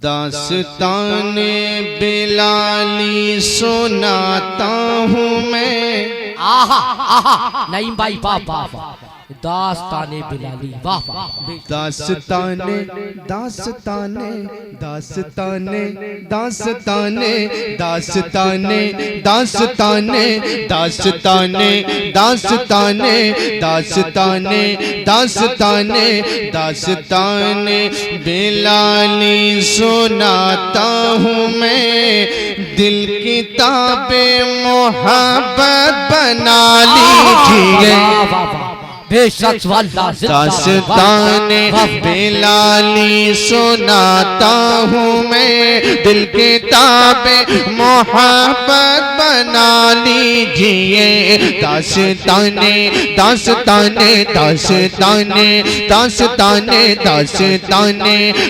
Dastane Bilali सुनाता हूँ मैं। आहा आहा नईम भाई वाह वाह वाह, दास्ताने बिलाली वाह वाह। दास्ताने दास्ताने दास्ताने दास्ताने दास्ताने दास्ताने दास्ताने दास्ताने दास्ताने दास्ताने दास्ताने बिलाली सुनाता हूँ मैं। दिल की ताबे मोहब्बत बना लीजिए। दास्ताने बिलाली सुनाता हूँ मैं। दिल के ताबे मोहब्बत बना लीजिए। दास्ताने दास्ताने दास्ताने दास्ताने दास्ताने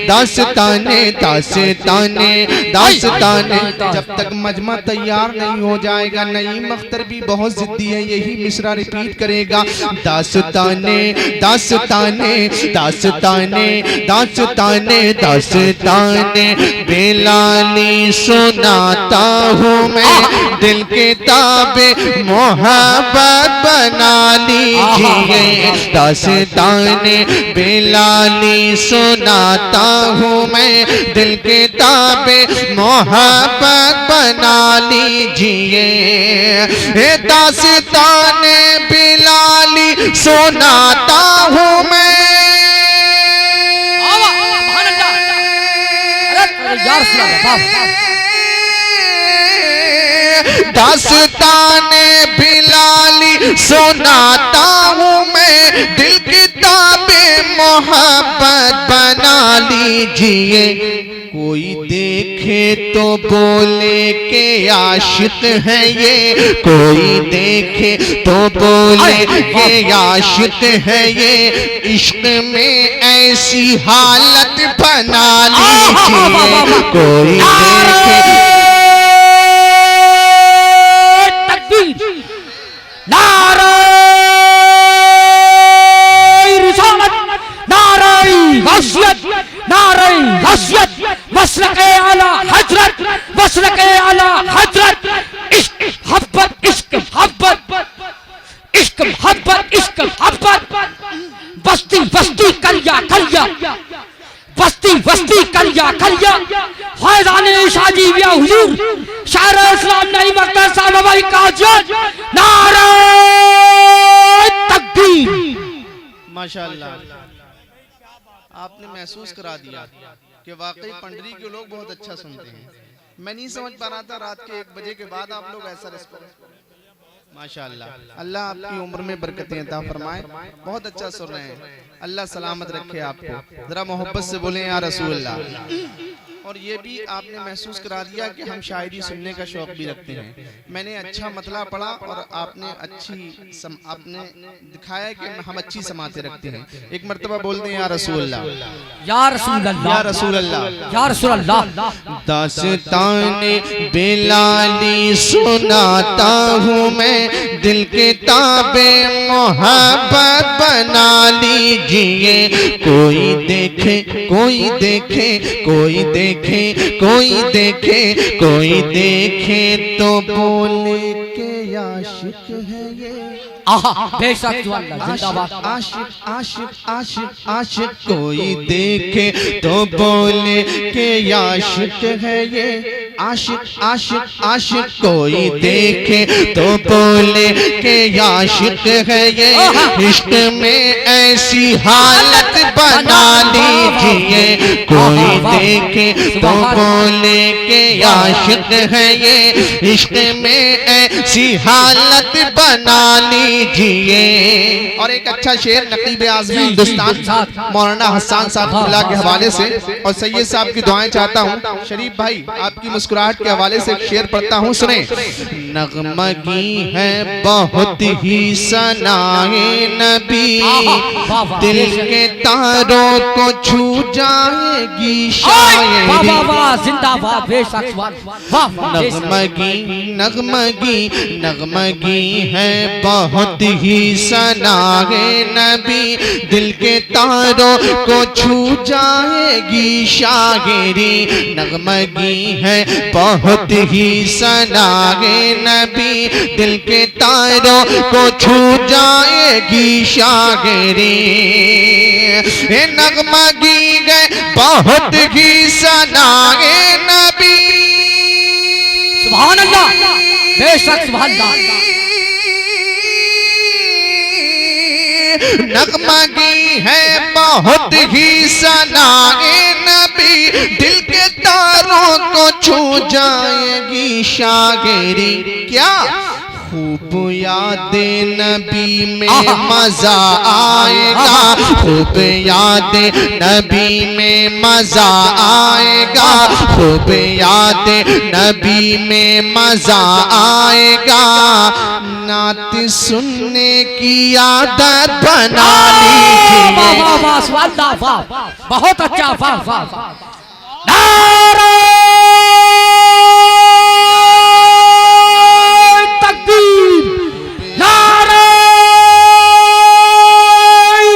दास्ताने दास्ताने दास्ताने। जब तक मजमा तैयार नहीं हो जाएगा, नईम अख्तर भी बहुत जिद्दी है, यही मिसरा रिपीट करेगा। दास्ताने दास्ताने दास्ताने दास्ताने दास्ताने बिलाली सुनाता हूँ मैं। दिल के ताबे मोहब्बत बना लीजिए। दास्ताने बिलाली सुनाता हूँ मैं। दिल के ताबे मोहब्बत बना लीजिए। दास्ताने बिलाली सुनाता हूँ मैं। दास्ताने बिलाली सुनाता हूँ मैं। दिल की ताबे मोहब्बत बना लीजिए। कोई देखे तो बोले के आशिक है ये। कोई देखे तो बोले के आशिक है ये। इश्क में ऐसी हालत बना लीजिए। कोई देखे मसलके आला हजरत, मसलके आला हजरत। इश्क मोहब्बत इश्क मोहब्बत इश्क मोहब्बत इश्क मोहब्बत। बस्ती बस्ती कलिया कलिया, बस्ती बस्ती कलिया कलिया। फैज़ाने शादी बिया हुजूर शायर इस्लाम नईम अख्तर साहब भाई काजियत। नारे तकबीर। माशाअल्लाह, आपने महसूस करा दिया कि वाकई पंडरी के लोग बहुत अच्छा सुनते हैं। मैं नहीं समझ पा रहा था रात के 1 बजे के बाद आप लोग ऐसा रिस्पॉन्स। माशाअल्लाह, अल्लाह आपकी उम्र में बरकतें अता फरमाए। बहुत अच्छा सुन रहे हैं, अल्लाह सलामत रखे आपको। जरा मोहब्बत से बोले या रसूल अल्लाह। और ये भी आपने महसूस करा दिया कि हम शायरी सुनने का शौक भी रखते हैं। मैंने अच्छा मतला पढ़ा और आपने आपने दिखाया कि हम अच्छी समाते रखते हैं। एक मर्तबा बोल दें या रसूल अल्लाह, या रसूल अल्लाह, या रसूल अल्लाह, या रसूल अल्लाह। दास्ताने बिलाली सुनाता हूँ मैं। दिल के ताबे मोहब्बत बना लीजिए। कोई देखे कोई देखे कोई देखे कोई देखे कोई देखे तो बोले के आशिक है ये। आहा बेशक जिंदाबाद। आशिक आशिक आशिक आशिक कोई देखे तो बोले के आशिक है ये। आशिक आशिक आशिक कोई देखे तो बोले के आशिक है ये। इश्क में ऐसी हालत बना लीजिए। कोई देखे तो बोले के आशिक है ये। इश्क में ऐसी हालत बना लीजिए। और एक अच्छा शेर नकीब आज़मी हिंदुस्तान मौलाना हसन साहब के हवाले से और सैयद साहब की दुआएं चाहता हूँ। शरीफ भाई आपकी मुस्कुराहट के हवाले से एक शेर पढ़ता हूँ, सुने। नगमगी है बहुत ही सनाए नबी। दिल के तारों को छू जाएगी शायरी। वाह वाह वाह, जिंदाबाद, बेशक, वाह वाह वाह। नगमगी नगमगी है बहुत ही सनागे नबी, दिल के तारों को छू जाएगी शायरी। नगमगी है बहुत ही सनागे नबी, दिल के तारों को छू जाएगी शायरी। नगमगी है बहुत ही सनागे नबी। सुभान अल्लाह, बेशक, सुभान अल्लाह। नगमगी है बहुत ही सनाए नबी, दिल के तारों को छू जाएगी शायरी। क्या खूब यादे नबी में मजा आएगा, खूब यादे नबी में मजा आएगा, खूब यादे नबी में मजा आएगा। नात सुनने की आदत बना लीजिए। वाह वाह वाह, सुभान अल्लाह, वाह, बहुत अच्छा, वाह वाह वाह। नारे तकबीर, नारे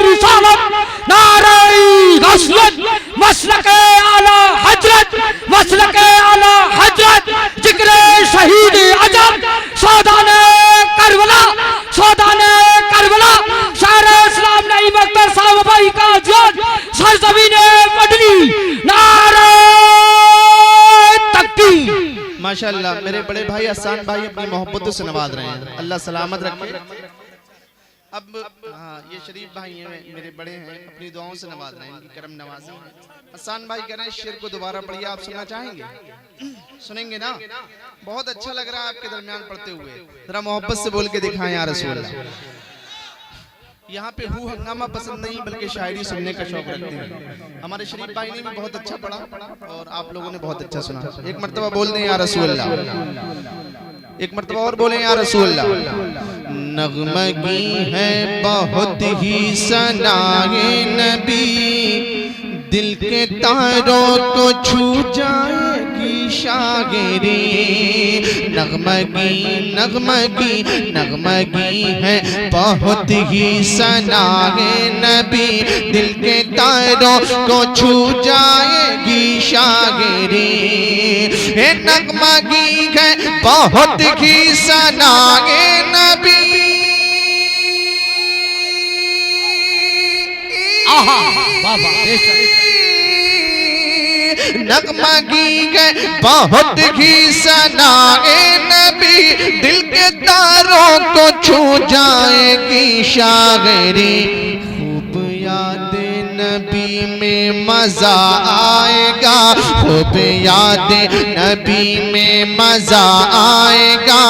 रिसालत, नारे गौसियत, मसलके आला हजरत, मसलके आला हजरत, जिक्रे शहीद अजम, सौदाने करबला, सौदाने करबला, शायर इस्लाम नईम अख्तर साहब भाई का जोत, सरजमीने मदनी, नारे तकबीर। माशाल्लाह, मेरे बड़े भाई हसन भाई अपनी मोहब्बतों से नवाज रहे हैं, अल्लाह सलामत रखे। अब हाँ, ये शरीफ भाई हैं, मेरे बड़े हैं, अपनी दुआओं से नवाज रहे हैं, इनकी करम नवाजी है। हसन भाई कह रहे हैं शेर को दोबारा पढ़िए, आप सुनना चाहेंगे? सुनेंगे ना? बहुत अच्छा लग रहा है आपके दरमियान पढ़ते हुए, जरा मोहब्बत से बोल के दिखाएं या रसूल अल्लाह। यहाँ पे हु हंगामा पसंद नहीं बल्कि शायरी सुनने का शौक रखते हैं। हमारे शरीफ भाई ने भी बहुत अच्छा पढ़ा और आप लोगों ने बहुत अच्छा सुना। एक मर्तबा बोल दें या रसूल अल्लाह, एक मर्तबा और बोलें या रसूल अल्लाह। नगमगी है बहुत ही सनाए नबी, दिल के तारों को छू जाएगी शायरी। नगमगी नगमगी नगमगी है बहुत ही सनाए नबी, दिल के तारों को छू जाएगी शायरी। नगमगी है बहुत ही सनाए नबी। आहा, वाह वाह, बेशक। नगमगी है बहुत ही सनाए नबी, दिल के तारों को छू जाएगी शायरी। खूब यादे नबी में मजा आएगा, खूब यादे नबी में मजा आएगा।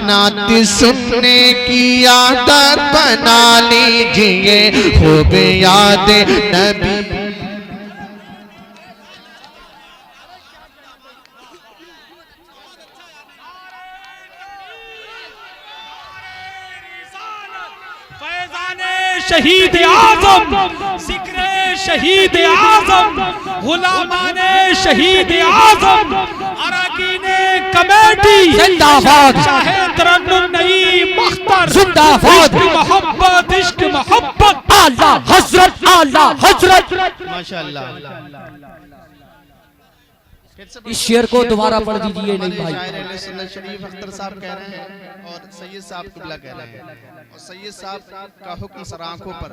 नात सुनने की आदत बना लीजिए, खूब यादे नबी। शहीद आजम, जिक्रे शहीद आजम, गुलामाने शहीद आजम, अरकीने कमेटी जिंदाबाद, चाहे तरन्नुम नईम अख्तर, जिंदाबाद, मोहब्बत इश्क मोहब्बत, आला हजरत, आला हजरत। माशाअल्लाह। इस शेर को दोबारा पढ़ दीजिए। नहीं भाई, शायर अहले सुन्नत शरीफ अख्तर साहब कह रहे हैं और सैयद साहब कुबला कह रहे हैं, और सैयद साहब का हुक्म सर आंखों पर।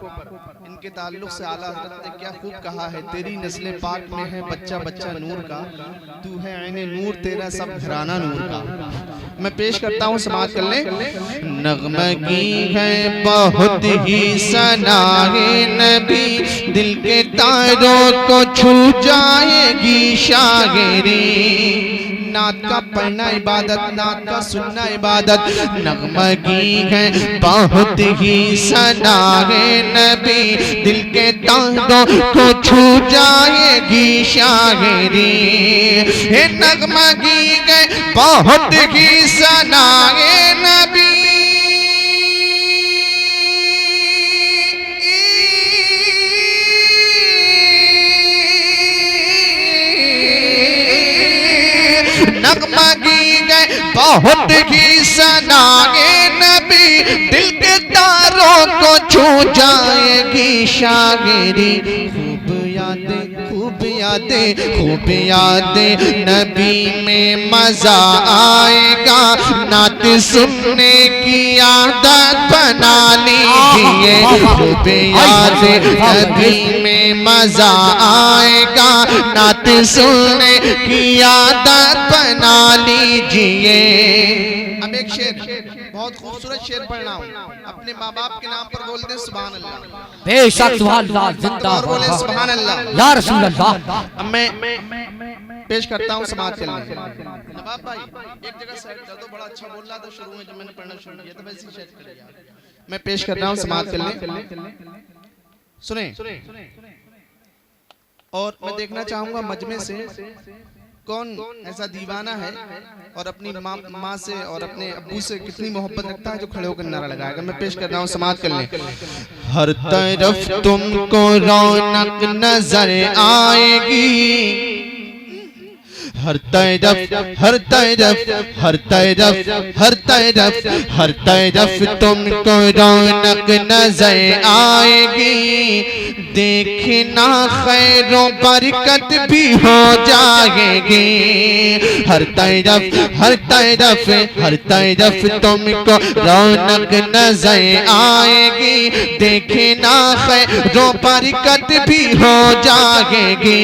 इनके ताल्लुक से आला हज़रत ने क्या खूब कहा है, तेरी नस्ल पाक में है बच्चा बच्चा नूर का, तू है ऐने नूर तेरा सब घराना नूर का। मैं पेश करता हूँ, समाअत कर ले। नगमगी है बहुत ही सनाए नबी, दिल के तारों को छू जाएगी शायरी। नात का पढ़ना इबादत, नात का सुनना इबादत। नगमगी है बहुत ही सनाए नबी, दिल के तारों को छू जाएगी शायरी। नगमगी है बहुत ही सनाए नबी, जगमगी गए बहुत ही सनाए नबी, दिल के तारों को छू जाएगी शायरी। खूब यादें नबी में मजा आएगा, नात सुनने की आदत बना लीजिए। खूब यादें नबी में मजा आएगा, नात सुनने की आदत बना लीजिए। अब एक शेर, बहुत खूबसूरत शेर पढ़ना हूँ, अपने माँ बाप के नाम पर बोल दे सुभान अल्लाह। बेशक सुभान अल्लाह, जिंदाबाद बोले सुभान अल्लाह या रसूल अल्लाह। अब मैं पेश करता हूँ समाज के लिए। नवाब भाई एक जगह सेट कर दो, बड़ा अच्छा बोल रहा था शुरू में जब मैंने पढ़ना शुरू किया, तो वैसे ही सेट कर दिया। मैं पेश कर रहा हूँ समाज के लिए, सुने। और मैं देखना चाहूंगा मजमे से कौन ऐसा दीवाना है और अपनी माँ से और अपने अब्बू से कितनी मोहब्बत रखता है जो खड़े होकर नारा लगाएगा। मैं पेश कर रहा हूँ समाज कर लें। हर तरफ तुमको रौनक नजर आएगी, हर तरफ तुमको रौनक नजर आएगी, देखना खैरों बरकत भी हो जाएगी। हर तरफ तुमको रौनक नजर आएगी, देखना खैरों बरकत भी हो जाएगी।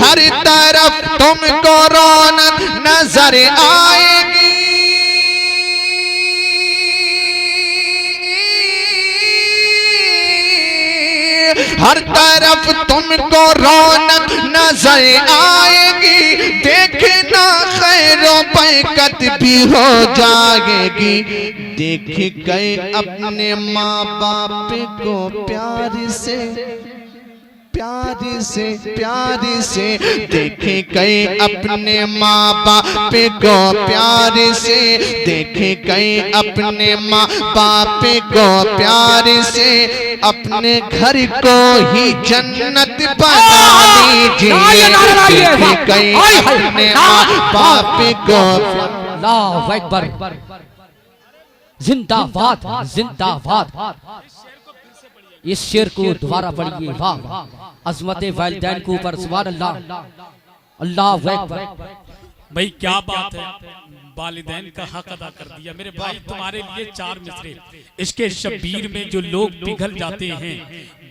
हर तरफ तुमको रौनक नजर आएगी, हर तरफ तुमको रौनक नजर आएगी, देखना खैरों बरकत भी हो जाएगी। देख गए अपने माँ बाप को प्यार से देखे गए अपने माँ बाप को प्यार से, देखे गए अपने माँ बाप को प्यार से, अपने घर को ही जन्नत बना लीजिए। देखे गए अपने माँ बाप को। अल्लाहु अकबर, जिंदाबाद जिंदाबाद। इस शेर को दोबारा पढ़िए। वाह, अज़मत वालिदैन के ऊपर सुभान अल्लाह, अल्लाहु अकबर। भाई क्या बात है, वालिदैन का हक अदा कर दिया। मेरे भाई तुम्हारे लिए 4 मिसरे। इसके शब्बीर में जो लोग पिघल जाते हैं,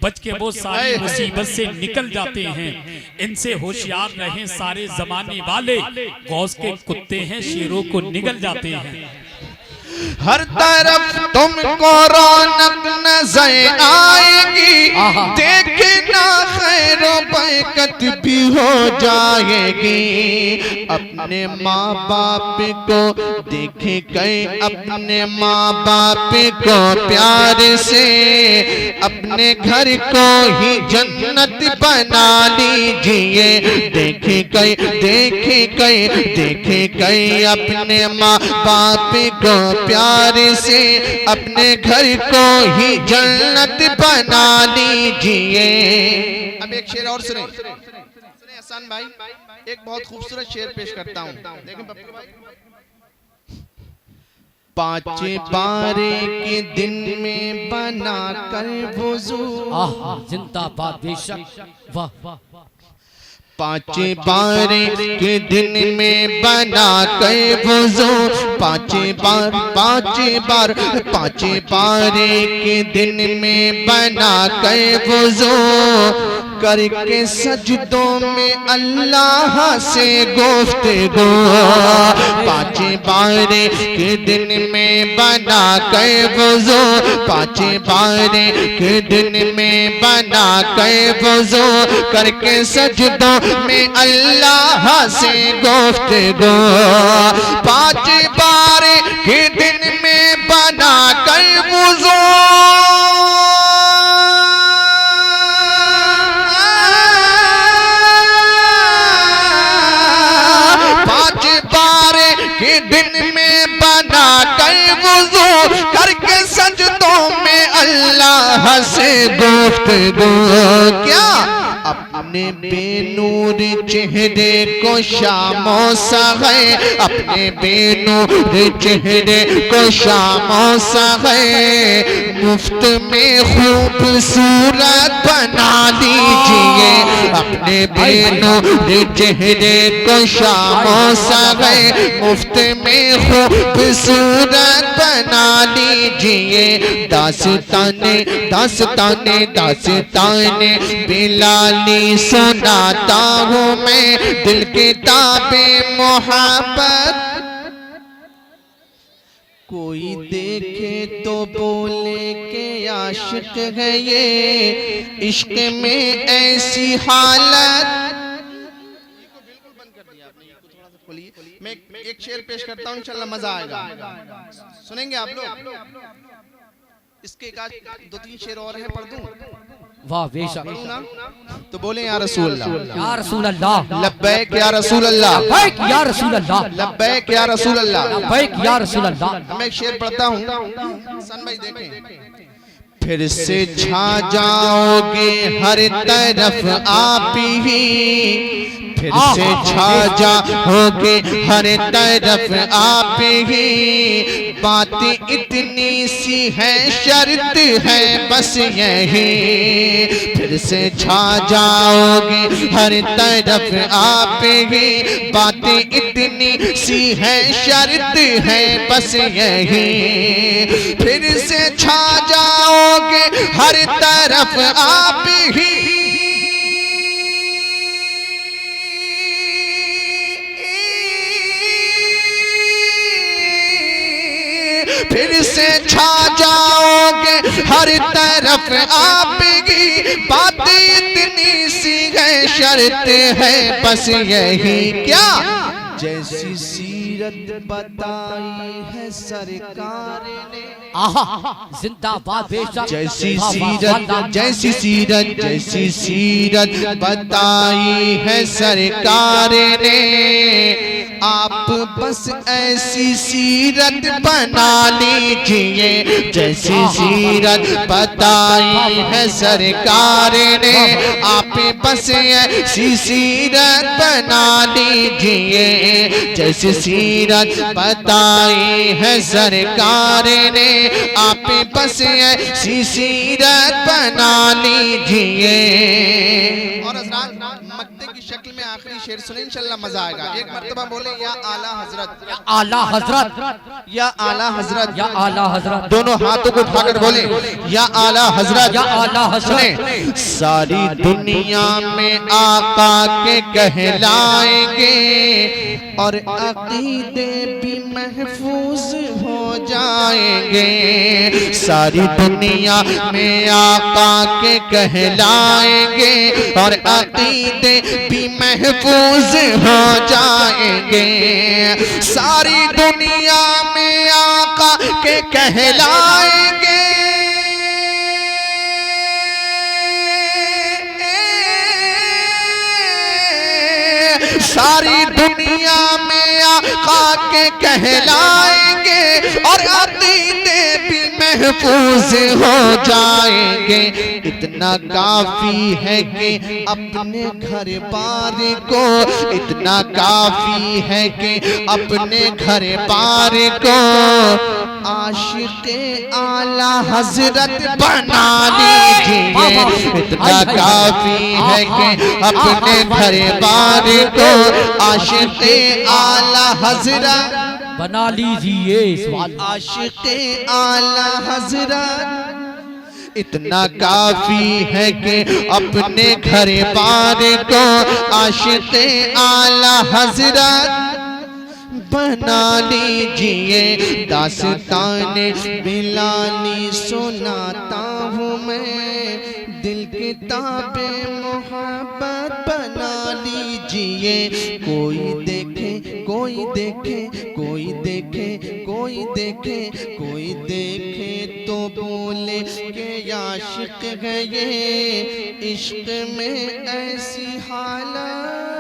बच के वो सारी मुसीबत से निकल जाते हैं, इनसे होशियार रहें सारे जमाने वाले। गौस के कुत्ते हैं, शेरों को निगल जाते हैं। हर तरफ तुमको रौनक नजर आएगी, देखना खैरों बरकत भी हो जाएगी। अपने माँ बाप को देखे गए अपने माँ बाप को प्यार से, अपने घर को ही जन्नत बना लीजिए। देखे गए अपने माँ बाप को प्यार से, अपने घर को ही जन्नत बना लीजिए। अब एक शेर और सुने हसन भाई, एक बहुत खूबसूरत शेर पेश करता हूँ। देखें पप्पू भाई। 5 बारे के दिन में बना कर वुज़ू, जिंदाबाद बेशक। वाह, 5 बारे के दिन में बना कर वुज़ू, 5 बारे के दिन में बना कर वुज़ू, करके सजदों में अल्लाह से गुफ्तगू। 5 बारे के दिन में बना कर वुज़ू, 5 बारे के दिन में बना कर वुज़ू, करके सजदों में अल्लाह से गुफ्तगू। 5 बारे के दिन में बना कर वुज़ू, 5 बारे के दिन में बना कर वुज़ू, करके सजदों में अल्लाह से गुफ्तगू। क्या अपने बेनूर चेहरे को शामों सगे, अपने बेनूर चेहरे को शामों सगे, मुफ्त में खूबसूरत बना लीजिए, अपने बेनूर चेहरे को शामों सगे, मुफ्त में खूबसूरत बना लीजिए। दास्ताने दास्ताने दास्ताने बिलाली सुनाता हूँ मैं, दिल की ताबे मोहब्बत। कोई देखे तो बोले के आशिक है ये, इश्क में ऐसी हालत। मैं एक शेर पेश करता हूँ, इंशाल्लाह मजा आएगा, सुनेंगे आप लोग। इसके आज 2-3 शेर और हैं, पढ़ दूं? वाह बेशक। पढ़ूं ना? तो बोले या रसूल अल्लाह, या रसूल अल्लाह, लब्बैक या रसूल अल्लाह, लब्बैक या रसूल अल्लाह, लब्बैक या रसूल अल्लाह, लब्बैक या रसूल अल्लाह। मैं एक शेर पढ़ता हूँ, सन भाई देखें। फिर से छा जाओगे हर तरफ आप ही, फिर से छा जाओगे हर तरफ आप ही, बात इतनी सी है शर्त है बस यही, फिर से छा जाओगे हर तरफ आप ही, बात इतनी सी है शर्त है बस यही, फिर से छा जाओगे हर तरफ आप ही, फिर से छा जाओगे हर तरफ आप की, बात इतनी सी है शर्त है बस यही। क्या? जैसी सीरत बताई है सरकार ने, आहा जिंदाबाद बेशक। जैसी सीरत जैसी सीरत जैसी सीरत बताई है सरकार ने, आप बस ऐसी सीरत बना लीजिए, जैसी सीरत बताई है सरकार ने, आप बस ऐसी सीरत बना लीजिए, जैसी सीरत बताई है सरकार ने, आप बस ऐसी सीरत बना लीजिए। और हज़रात मक्ते की शक्ल में आखिरी शेर सुने, इंशाल्लाह मजा आएगा। एक मर्तबा बोले या आला हजरत, या आला हजरत, या आला हजरत, या आला हजरत। दोनों हाथों को उठाकर बोले या आला हजरत, या आला हजरत। सारी दुनिया में आका के कहलाएंगे और अकीदे भी महफूज हो जाएंगे, सारी दुनिया में आका के कहलाएंगे और अकीदे भी महफूज हो जाएंगे, सारी दुनिया में आका के कहलाएंगे, सारी दुनिया में आका के कहलाएंगे और अकीदे भी महफूज हो जाएंगे। इतना काफी है कि अपने घर बार को, इतना काफी है कि अपने घर बार को आशिक़े आला हजरत बना लीजिए, इतना काफी है कि अपने घर बार को आशिक़े आला हजरत बना लीजिए। आशिक़े आला हजरत, इतना काफी है कि अपने घर बार को आशिक़े आला हजरत बना लीजिए। दास्ताने बिलाली सुनाता हूँ मैं, दिल की ताबे मोहब्बत बना लीजिए। कोई देखे कोई देखे कोई देखे कोई देखे कोई देखे तो बोले के आशिक है ये, इश्क में ऐसी हालत